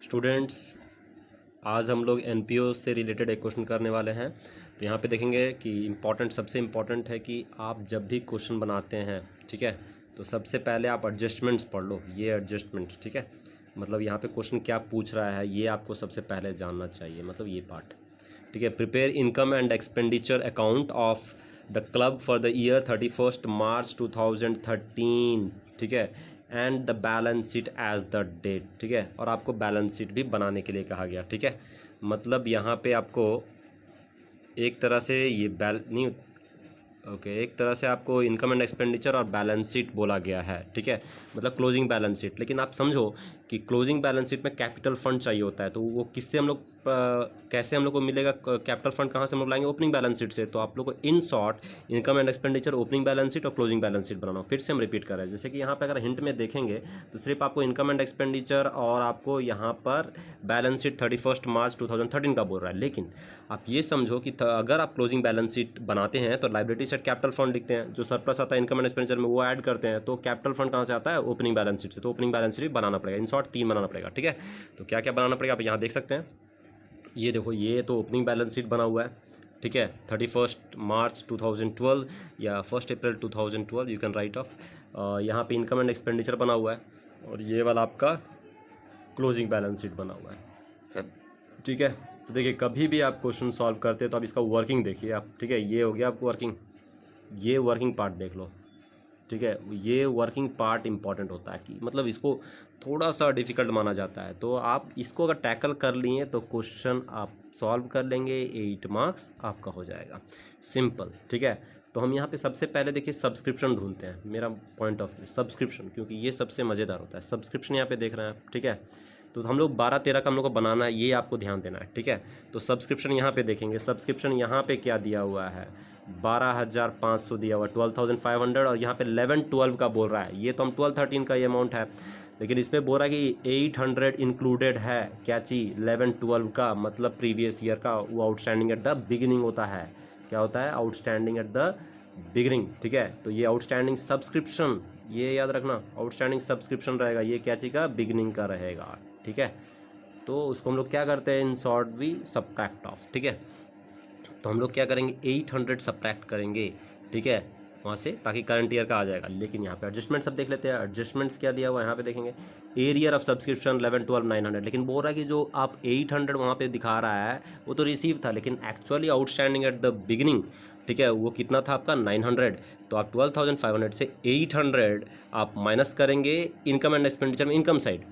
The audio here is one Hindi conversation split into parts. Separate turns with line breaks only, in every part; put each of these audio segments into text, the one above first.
स्टूडेंट्स, आज हम लोग एनपीओ से रिलेटेड एक क्वेश्चन करने वाले हैं। तो यहाँ पे देखेंगे कि सबसे इम्पॉर्टेंट है कि आप जब भी क्वेश्चन बनाते हैं, ठीक है, तो सबसे पहले आप एडजस्टमेंट्स पढ़ लो। ये एडजस्टमेंट, ठीक है, मतलब यहाँ पे क्वेश्चन क्या पूछ रहा है ये आपको सबसे पहले जानना चाहिए, मतलब ये पार्ट, ठीक है। Prepare income and expenditure account of the club for the year 31 March 2013, ठीक है, and the balance sheet as the date, ठीक है। और आपको बैलेंस शीट भी बनाने के लिए कहा गया, ठीक है। मतलब यहाँ पे आपको एक तरह से ये नहीं, ओके, एक तरह से आपको इनकम एंड एक्सपेंडिचर और बैलेंस शीट बोला गया है, ठीक है, मतलब क्लोजिंग बैलेंस शीट। लेकिन आप समझो कि क्लोजिंग बैलेंस शीट में कैपिटल फंड चाहिए होता है, तो वो किससे हम लोग कैसे हम लोग को मिलेगा कैपिटल फंड, कहाँ से हम लोग लाएंगे? ओपनिंग बैलेंस शीट से। तो आप लोग को in short income and expenditure, opening balance sheet और क्लोजिंग बैलेंस शीट बनाना। फिर से हम रिपीट कर रहे हैं, जैसे कि यहाँ पे अगर हिंट में देखेंगे तो सिर्फ आपको इनकम एंड एक्सपेंडिचर और आपको यहाँ पर बैलेंस शीट 31 मार्च 2013 का बोल रहा है। लेकिन आप ये समझो कि अगर आप क्लोजिंग बैलेंस शीट बनाते हैं तो लायबिलिटी साइड कैपिटल फंड लिखते हैं, जो सरप्लस आता है इनकम एंड एक्सपेंडिचर में वो ऐड करते हैं। तो कैपिटल फंड कहाँ से आता है? ओपनिंग बैलेंस शीट से। तो ओपनिंग बैलेंस शीट बनाना पड़ेगा, इन शॉर्ट 3 बनाना पड़ेगा, ठीक है। तो क्या क्या बनाना पड़ेगा आप यहाँ देख सकते हैं। ये देखो, ये तो ओपनिंग बैलेंस शीट बना हुआ है, ठीक है, 31 मार्च 2012 या 1 अप्रैल 2012, यू कैन राइट ऑफ। यहाँ पे इनकम एंड एक्सपेंडिचर बना हुआ है और ये वाला आपका क्लोजिंग बैलेंस शीट बना हुआ है, ठीक है। तो देखिए, कभी भी आप क्वेश्चन सॉल्व करते हैं तो आप इसका वर्किंग देखिए आप, ठीक है। ये हो गया आपको वर्किंग, ये वर्किंग पार्ट देख लो, ठीक है। ये वर्किंग पार्ट इंपॉर्टेंट होता है कि मतलब इसको थोड़ा सा डिफ़िकल्ट माना जाता है, तो आप इसको अगर टैकल कर लिए तो क्वेश्चन आप सॉल्व कर लेंगे, 8 मार्क्स आपका हो जाएगा, सिंपल, ठीक है। तो हम यहाँ पे सबसे पहले देखिए सब्सक्रिप्शन ढूंढते हैं, मेरा पॉइंट ऑफ व्यू सब्सक्रिप्शन, क्योंकि ये सबसे मज़ेदार होता है। सब्सक्रिप्शन यहाँ पे देख रहे हैं आप, ठीक है। तो हम लोग 12-13 का हम लोग को बनाना है, ये आपको ध्यान देना है, ठीक है। तो सब्सक्रिप्शन यहाँ पे देखेंगे, सब्सक्रिप्शन यहाँ पे क्या दिया हुआ है, 12,500 दिया हुआ, 12,500, और यहाँ पे 11-12 का बोल रहा है। ये तो हम 12-13 का ये अमाउंट है, लेकिन इसमें बोल रहा है कि 800 इंक्लूडेड है। क्या चीज़? 11-12 का, मतलब प्रीवियस ईयर का, वो आउटस्टैंडिंग एट द बिगिनिंग होता है। क्या होता है? आउटस्टैंडिंग एट द बिगिनिंग, ठीक है। तो ये आउटस्टैंडिंग सब्सक्रिप्शन, ये याद रखना, आउटस्टैंडिंग सब्सक्रिप्शन रहेगा, ये क्या चीज़ का? बिगिनिंग का रहेगा, ठीक है। तो उसको हम लोग क्या करते हैं, in short we subtract off, ठीक है। तो हम लोग क्या करेंगे, 800 सब्ट्रैक्ट करेंगे, ठीक है, वहाँ से, ताकि करंट ईयर का आ जाएगा। लेकिन यहाँ पे एडजस्टमेंट सब देख लेते हैं। एडजस्टमेंट्स क्या दिया हुआ है यहाँ पे देखेंगे, एरियर ऑफ सब्सक्रिप्शन 11-12 900, लेकिन बोल रहा है कि जो आप 800 वहाँ पे दिखा रहा है वो तो रिसीव था, लेकिन actually outstanding at the beginning, ठीक है, वो कितना था आपका? 900। तो आप 12,500 से 800 आप माइनस करेंगे इनकम एंड एक्सपेंडिचर में, इनकम साइड।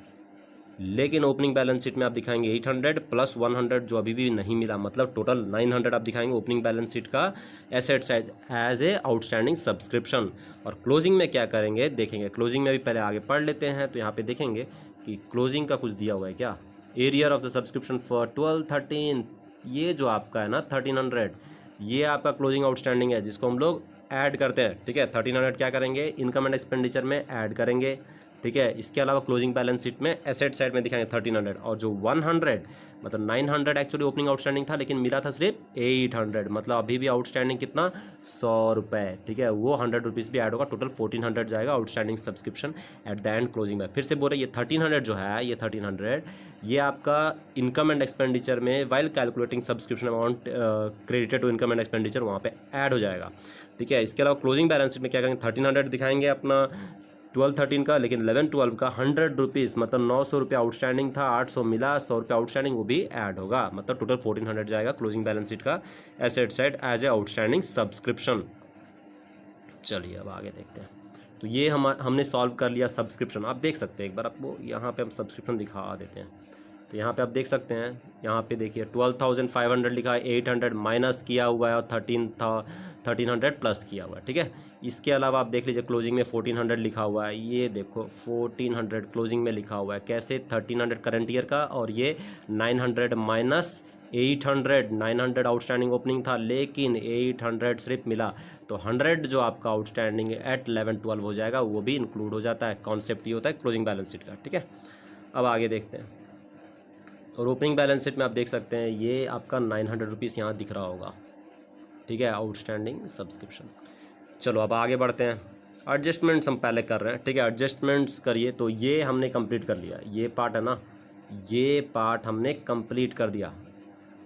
लेकिन ओपनिंग बैलेंस शीट में आप दिखाएंगे 800 प्लस 100 जो अभी भी नहीं मिला, मतलब टोटल 900 आप दिखाएंगे ओपनिंग बैलेंस शीट का asset side as a outstanding subscription. और क्लोजिंग में क्या करेंगे देखेंगे, क्लोजिंग में भी पहले आगे पढ़ लेते हैं। तो यहाँ पे देखेंगे कि क्लोजिंग का कुछ दिया हुआ है क्या, arrear of the subscription for 12-13, ये जो आपका है ना 1300, ये आपका क्लोजिंग आउटस्टैंडिंग है, जिसको हम लोग ऐड करते हैं, ठीक है। 1300 क्या करेंगे, इनकम एंड एक्सपेंडिचर में ऐड करेंगे, ठीक है। इसके अलावा क्लोजिंग बैलेंस शीट में एसेट साइड में दिखाएंगे 1300, और जो 100 मतलब 900 एक्चुअली ओपनिंग आउटस्टैंडिंग था, लेकिन मिला था सिर्फ 800, मतलब अभी भी आउटस्टैंडिंग कितना, 100 रुपये, ठीक है। वो 100 रुपीज़ भी ऐड होगा, टोटल 1400 जाएगा outstanding subscription at the end closing में। फिर से बोल रहे ये 1300 जो है, ये 1300 ये आपका इनकम एंड एक्सपेंडिचर में while calculating subscription amount credited to income and expenditure, वहाँ पे ऐड हो जाएगा, ठीक है। इसके अलावा क्लोजिंग बैलेंस शीट में क्या करेंगे, 1300 दिखाएंगे अपना 12-13 का, लेकिन 11-12 का 100 रुपीज़, मतलब 900 रुपये आउटस्टैंडिंग था, 800 मिला, 100 रुपये आउटस्टैंडिंग, वो भी ऐड होगा, मतलब टोटल 1400 जाएगा क्लोजिंग बैलेंस शीट का asset side as a outstanding subscription. चलिए अब आगे देखते हैं। तो ये हमने सॉल्व कर लिया सब्सक्रिप्शन। आप देख सकते हैं, एक बार आपको यहाँ पे हम सब्सक्रिप्शन दिखा देते हैं। तो यहाँ पे आप देख सकते हैं, यहाँ पे देखिए 12,500 लिखा है, 800 माइनस किया हुआ है और 1300 प्लस किया हुआ है, ठीक है। इसके अलावा आप देख लीजिए क्लोजिंग में 1400 लिखा हुआ है, ये देखो 1400 क्लोजिंग में लिखा हुआ है। कैसे? 1300 करंट ईयर का, और ये 900 माइनस 800, 900 आउटस्टैंडिंग ओपनिंग था, लेकिन 800 सिर्फ मिला, तो 100 जो आपका आउटस्टैंडिंग एट 11-12 हो जाएगा, वो भी इंक्लूड हो जाता है। कॉन्सेप्ट ये होता है क्लोजिंग बैलेंस शीट का, ठीक है। अब आगे देखते हैं। और ओपनिंग बैलेंस शीट में आप देख सकते हैं, ये आपका 900 रुपीज़ यहाँ दिख रहा होगा, ठीक है, आउटस्टैंडिंग सब्सक्रिप्शन। चलो अब आगे बढ़ते हैं। एडजस्टमेंट्स हम पहले कर रहे हैं, ठीक है, एडजस्टमेंट्स करिए। तो ये हमने कंप्लीट कर लिया, ये पार्ट है ना, ये पार्ट हमने कंप्लीट कर दिया।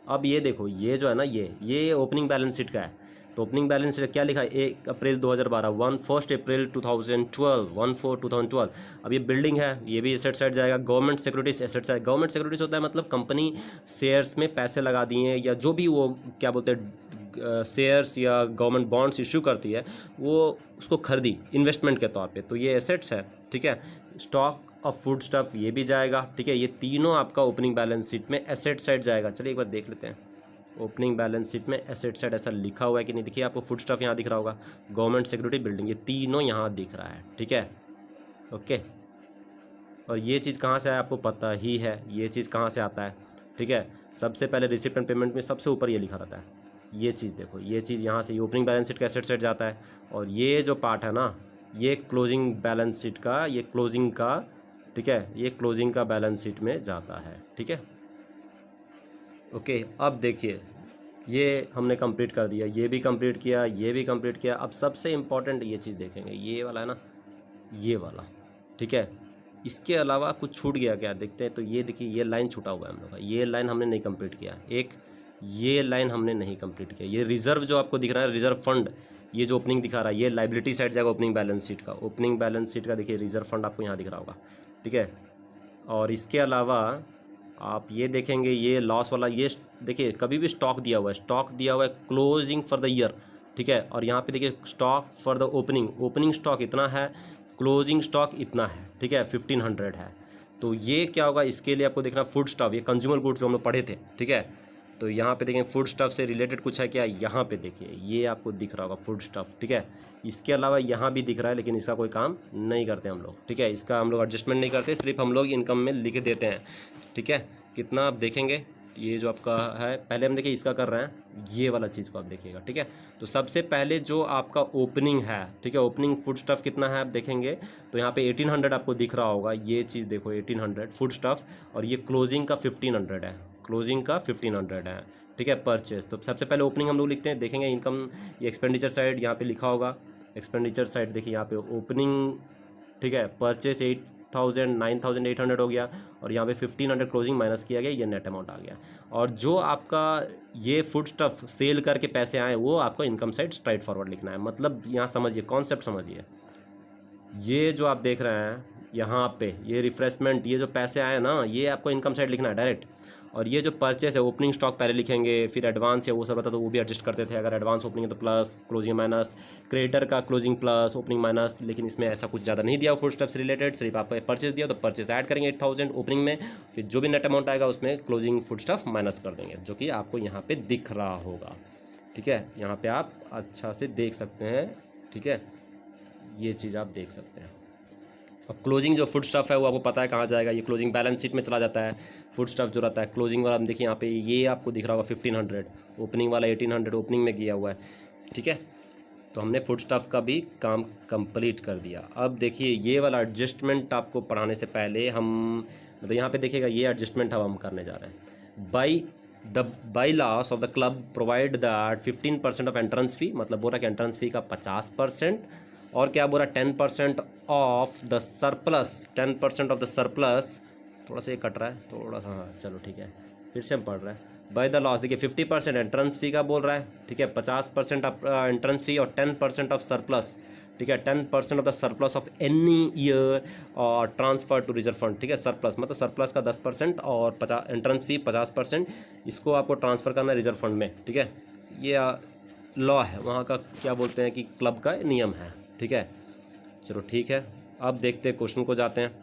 अब ये देखो, ये जो है ना, ये ओपनिंग बैलेंस शीट का है। तो ओपनिंग बैलेंस शीट क्या लिखा है, 1 अप्रैल 2012, 1 अप्रैल 2012, 1/4/2012। अब ये बिल्डिंग है, ये भी एसेट साइड जाएगा। Government securities asset side, government securities होता है मतलब कंपनी शेयर्स में पैसे लगा दिए या जो भी वो क्या बोलते हैं शेयर्स या गवर्नमेंट बॉन्ड्स इशू करती है, वो उसको खरीदी इन्वेस्टमेंट के तौर पे, तो ये एसेट्स है, ठीक है। स्टॉक और फूड स्टफ ये भी जाएगा, ठीक है। ये तीनों आपका ओपनिंग बैलेंस शीट में एसेट साइड जाएगा। चलिए एक बार देख लेते हैं ओपनिंग बैलेंस शीट में एसेट साइड ऐसा लिखा हुआ है कि नहीं। देखिए आपको फूड स्टफ यहाँ दिख रहा होगा, गवर्नमेंट सिक्योरिटी बिल्डिंग, ये तीनों यहाँ दिख रहा है, ठीक है, ओके। और ये चीज़ कहाँ से है आपको पता ही है, ये चीज़ कहाँ से आता है, ठीक है। सबसे पहले रिसिप्ट एंड पेमेंट में सबसे ऊपर ये लिखा रहता है। ये चीज़ देखो, ये चीज़ यहाँ से ओपनिंग बैलेंस शीट का एसेट साइड जाता है। और ये जो पार्ट है ना, ये क्लोजिंग बैलेंस शीट का, ये क्लोजिंग का, ठीक है, ये क्लोजिंग का बैलेंस शीट में जाता है, ठीक है, ओके। अब देखिए ये हमने कंप्लीट कर दिया, ये भी कंप्लीट किया, ये भी कंप्लीट किया। अब सबसे इम्पॉर्टेंट ये चीज़ देखेंगे, ये वाला है ना, ये वाला, ठीक है। इसके अलावा कुछ छूट गया क्या देखते हैं। तो ये देखिए, ये लाइन छूटा हुआ है हम लोग का, ये लाइन हमने नहीं कंप्लीट किया। एक ये लाइन हमने नहीं कंप्लीट किया। ये रिजर्व जो आपको दिख रहा है, रिजर्व फंड, ये जो ओपनिंग दिखा रहा है, ये लाइबिलिटी साइड जाएगा ओपनिंग बैलेंस शीट का। ओपनिंग बैलेंस शीट का देखिए रिजर्व फंड आपको यहाँ दिख रहा होगा, ठीक है। और इसके अलावा आप ये देखेंगे, ये लॉस वाला, ये देखिए कभी भी स्टॉक दिया हुआ है, स्टॉक दिया हुआ है क्लोजिंग फॉर द ईयर, ठीक है। और यहाँ पे देखिए stock for the opening, opening stock इतना है, क्लोजिंग स्टॉक इतना है, ठीक है, 1500 है। तो ये क्या होगा, इसके लिए आपको देखना फूड स्टॉक, ये कंज्यूमर गुड्स जो हम लोग पढ़े थे, ठीक है। तो यहाँ पे देखें फूड स्टफ से रिलेटेड कुछ है क्या, यहाँ पे देखिए ये आपको दिख रहा होगा फूड स्टफ, ठीक है। इसके अलावा यहाँ भी दिख रहा है, लेकिन इसका कोई काम नहीं करते हम लोग, ठीक है। इसका हम लोग एडजस्टमेंट नहीं करते, सिर्फ हम लोग इनकम में लिख देते हैं, ठीक है। कितना आप देखेंगे, ये जो आपका है, पहले हम देखिए इसका कर रहे हैं, ये वाला चीज़ को आप देखिएगा, ठीक है। तो सबसे पहले जो आपका ओपनिंग है, ठीक है, ओपनिंग फूड स्टफ कितना है आप देखेंगे, तो यहाँ पे 1800 आपको दिख रहा होगा, ये चीज़ देखो 1800 फूड स्टफ। और ये क्लोजिंग का 1500 है, क्लोजिंग का 1500 है, ठीक है, परचेज। तो सबसे पहले ओपनिंग हम लोग लिखते हैं, देखेंगे इनकम, ये एक्सपेंडिचर साइड यहाँ पे लिखा होगा, एक्सपेंडिचर साइड देखिए यहाँ पे ओपनिंग, ठीक है, परचेज 8000 9800 हो गया, और यहाँ पे 1500 क्लोजिंग माइनस किया गया, ये नेट अमाउंट आ गया। और जो आपका ये फूड स्टफ सेल करके पैसे आए, वो आपको इनकम साइड स्ट्राइट फॉरवर्ड लिखना है। मतलब यहाँ समझिए, कॉन्सेप्ट समझिए, ये जो आप देख रहे हैं यहाँ पे, ये रिफ्रेशमेंट, ये जो पैसे आए ना, ये आपको इनकम साइड लिखना है डायरेक्ट। और ये जो परचेस है, ओपनिंग स्टॉक पहले लिखेंगे, फिर एडवांस है वो सब रहता, तो वो भी एडजस्ट करते थे। अगर एडवांस ओपनिंग है तो प्लस, क्लोजिंग माइनस, क्रेडिटर का क्लोजिंग प्लस, ओपनिंग माइनस। लेकिन इसमें ऐसा कुछ ज़्यादा नहीं दिया फूड स्टफ से रिलेटेड, सिर्फ आपको परचेस दिया, तो परचेस ऐड करेंगे 8000 ओपनिंग में, फिर जो भी नेट अमाउंट आएगा उसमें क्लोजिंग फूड स्टफ माइनस कर देंगे, जो कि आपको यहाँ पर दिख रहा होगा, ठीक है। यहाँ पर आप अच्छा से देख सकते हैं, ठीक है, ये चीज़ आप देख सकते हैं। और क्लोजिंग जो फूड स्टफ है वो आपको पता है कहाँ जाएगा, ये क्लोजिंग बैलेंस शीट में चला जाता है। फूड स्टफ जो रहता है क्लोजिंग वाला, देखिए यहाँ पे ये आपको दिख रहा होगा 1500, ओपनिंग वाला 1800 ओपनिंग में किया हुआ है, ठीक है। तो हमने फूड स्टफ का भी काम कंप्लीट कर दिया। अब देखिए ये वाला एडजस्टमेंट आपको पढ़ाने से पहले हम, मतलब यहाँ पे देखिएगा, ये एडजस्टमेंट हम करने जा रहे हैं। Bylaws of the club provide that 15% of entrance fee, मतलब बोल रहा है कि एंट्रेंस फी का 50%, और क्या बोला 10% of the surplus, 10% of the surplus, थोड़ा सा ये कट रहा है थोड़ा सा, हाँ चलो ठीक है, फिर से हम पढ़ रहे हैं। बाय द लॉस देखिए 50% एंट्रेंस फी का बोल रहा है, ठीक है, 50% ऑफ एंट्रेंस फी और 10% ऑफ सरप्लस, ठीक है, 10% of the surplus of any year और ट्रांसफर टू रिजर्व फंड, ठीक है। सरप्लस मतलब सरप्लस का 10% और 50 एंट्रेंस फी 50%, इसको आपको ट्रांसफ़र करना है रिजर्व फंड में, ठीक है। ये लॉ है वहाँ का, क्या बोलते हैं कि क्लब का नियम है, ठीक है। चलो ठीक है, अब देखते हैं क्वेश्चन को जाते हैं।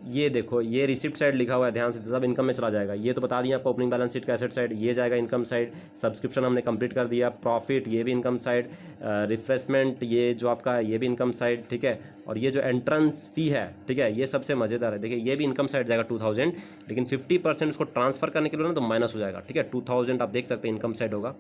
ये देखो, ये रिसिप्ट साइड लिखा हुआ है, ध्यान से, सब इनकम में चला जाएगा। ये तो बता दिया आपको ओपनिंग बैलेंस शीट का एसेट साइड, ये जाएगा इनकम साइड। सब्सक्रिप्शन हमने कंप्लीट कर दिया, प्रॉफिट ये भी इनकम साइड, रिफ्रेशमेंट ये जो आपका ये भी इनकम साइड, ठीक है। और ये जो एंट्रेंस फी है, ठीक है, ये सबसे मज़ेदार है, देखिए ये भी इनकम साइड जाएगा 2000, लेकिन 50% उसको ट्रांसफ़र करने के लिए ना तो माइनस हो जाएगा, ठीक है। 2000 आप देख सकते हैं इनकम साइड होगा,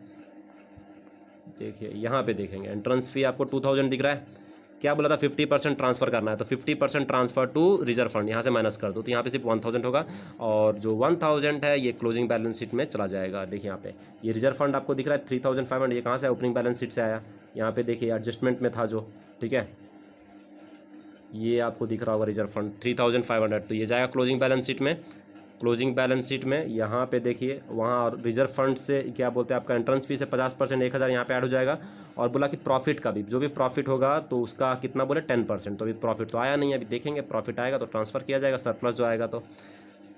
देखिए यहाँ पे देखेंगे एंट्रेंस फी आपको 2000 दिख रहा है, क्या बोला था 50% ट्रांसफ़र करना है, तो 50% ट्रांसफ़र टू रिजर्व फंड, यहाँ से माइनस कर दो, तो यहाँ पे सिर्फ 1000 होगा। और जो 1000 है ये क्लोजिंग बैलेंस शीट में चला जाएगा। देखिए यहाँ पे ये रिजर्व फंड आपको दिख रहा है 3500, ये कहाँ से ओपनिंग बैलेंस शीट से आया, यहाँ पे देखिए एडजस्टमेंट में था जो, ठीक है, ये आपको दिख रहा होगा रिजर्व फंड 3500, तो ये जाएगा क्लोजिंग बैलेंस शीट में। क्लोजिंग बैलेंस शीट में यहाँ पे देखिए, वहाँ और रिजर्व फंड से क्या बोलते हैं, आपका एंट्रेंस फीस है 50%, 1000 यहाँ पे ऐड हो जाएगा। और बोला कि प्रॉफिट का भी, जो भी प्रॉफिट होगा तो उसका कितना बोले 10%। तो अभी प्रॉफिट तो आया नहीं है, अभी देखेंगे प्रॉफिट आएगा तो ट्रांसफ़र किया जाएगा, सरप्लस जो आएगा तो।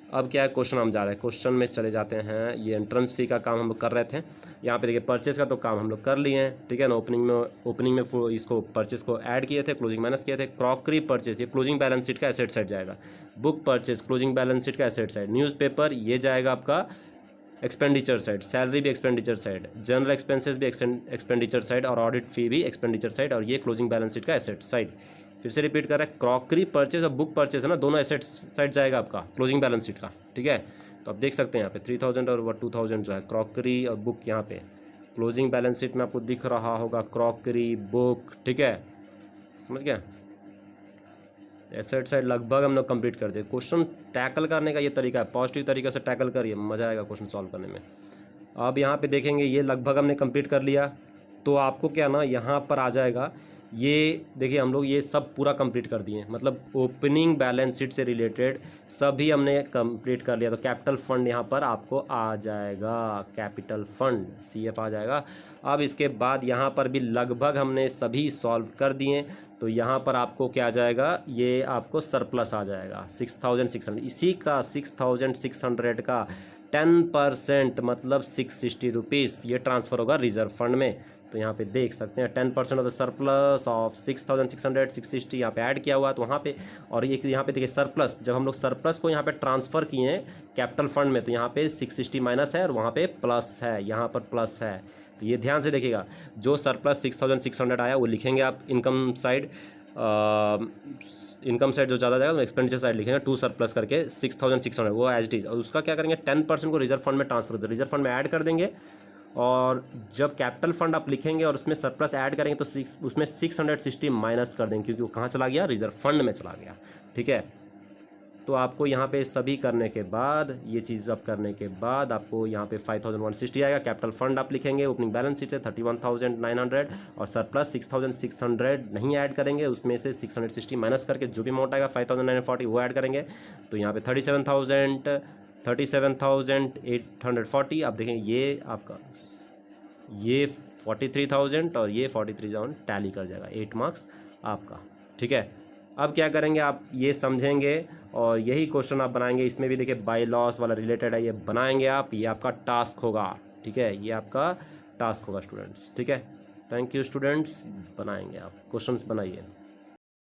अब क्या है, क्वेश्चन हम जा रहे हैं, क्वेश्चन में चले जाते हैं। ये एंट्रेंस फी का काम हम लोग कर रहे थे। यहाँ पे देखिए परचेस का तो काम हम लोग कर लिए हैं, ठीक है ना। ओपनिंग में इसको परचेस को ऐड किए थे, क्लोजिंग माइनस किए थे। क्रॉकरी परचेस ये क्लोजिंग बैलेंस शीट का एसेट साइड जाएगा। Book purchase closing balance sheet का एसेट साइड। न्यूज़पेपर ये जाएगा आपका एक्सपेंडिचर साइड। सैलरी भी एक्सपेंडिचर साइड, जनरल एक्सपेंसेस भी एक्सपेंडिचर साइड, और ऑडिट फी भी एक्सपेंडिचर साइड, और ये क्लोजिंग बैलेंस शीट का एसेट साइड। फिर से रिपीट कर रहा है, क्रॉकरी परचेज और बुक परचेज है ना, दोनों एसेट साइड जाएगा आपका क्लोजिंग बैलेंस शीट का, ठीक है। तो आप देख सकते हैं यहाँ पे 3000 और 2000 जो है क्रॉकरी और बुक, यहाँ पे क्लोजिंग बैलेंस शीट में आपको दिख रहा होगा क्रॉकरी, बुक, ठीक है, समझ गया। एसेट साइड लगभग हम लोग कंप्लीट कर दिए। क्वेश्चन टैकल करने का ये तरीका है, पॉजिटिव तरीके से टैकल करिए, मज़ा आएगा क्वेश्चन सॉल्व करने में। अब यहाँ पे देखेंगे ये लगभग हमने कंप्लीट कर लिया। तो आपको क्या ना यहाँ पर आ जाएगा, ये देखिए हम लोग ये सब पूरा कंप्लीट कर दिए, मतलब ओपनिंग बैलेंस शीट से रिलेटेड सभी हमने कंप्लीट कर लिया। तो कैपिटल फंड यहाँ पर आपको आ जाएगा, कैपिटल फंड CF आ जाएगा। अब इसके बाद यहाँ पर भी लगभग हमने सभी सॉल्व कर दिए। तो यहाँ पर आपको क्या आ जाएगा, ये आपको सरप्लस आ जाएगा 6600। इसी का 6600 का 10% मतलब 660 रुपीज़ ये ट्रांसफ़र होगा रिजर्व फंड में। तो यहाँ पे देख सकते हैं 10% ऑफ द सरप्लस ऑफ 6600 660 यहाँ पे ऐड किया हुआ है। तो वहाँ पे, और ये यहाँ पे देखिए सरप्लस, जब हम लोग सरप्लस को यहाँ पे ट्रांसफ़र किए हैं कैपिटल फंड में, तो यहाँ पे 660 माइनस है और वहाँ पे प्लस है, यहाँ पर प्लस है। तो ये ध्यान से देखिएगा, जो सरप्लस 6600 आया वो लिखेंगे आप इनकम साइड, इनकम साइड जो ज़्यादा जाएगा तो एक्सपेंडिचर साइड लिखेंगे, टू सरप्लस करके 6600 वो एज इट इज़। और उसका क्या करेंगे, 10% को रिजर्व फंड में ट्रांसफर कर, रिजर्व फंड में ऐड कर देंगे। और जब कैपिटल फंड आप लिखेंगे और उसमें सरप्लस ऐड करेंगे तो उसमें 660 माइनस कर देंगे, क्योंकि वो कहाँ चला गया, रिजर्व फंड में चला गया, ठीक है। तो आपको यहाँ पे सभी करने के बाद, ये चीज़ अब करने के बाद आपको यहाँ पे 5160 आएगा। कैपिटल फंड आप लिखेंगे, ओपनिंग बैलेंस शीट है 31,900 और सरप्लस 6600 नहीं ऐड करेंगे, उसमें से 660 माइनस करके जो भी अमाउंट आएगा 5940 वो ऐड करेंगे। तो यहाँ पे 37,840। आप देखें ये आपका ये 43,000 और ये 43,000 टैली कर जाएगा, 8 मार्क्स आपका, ठीक है। अब क्या करेंगे, आप ये समझेंगे और यही क्वेश्चन आप बनाएंगे। इसमें भी देखिए बाय लॉस वाला रिलेटेड है, ये बनाएंगे आप, ये आपका टास्क होगा, ठीक है, ये आपका टास्क होगा स्टूडेंट्स, ठीक है। थैंक यू स्टूडेंट्स, बनाएंगे आप, क्वेश्चंस बनाइए।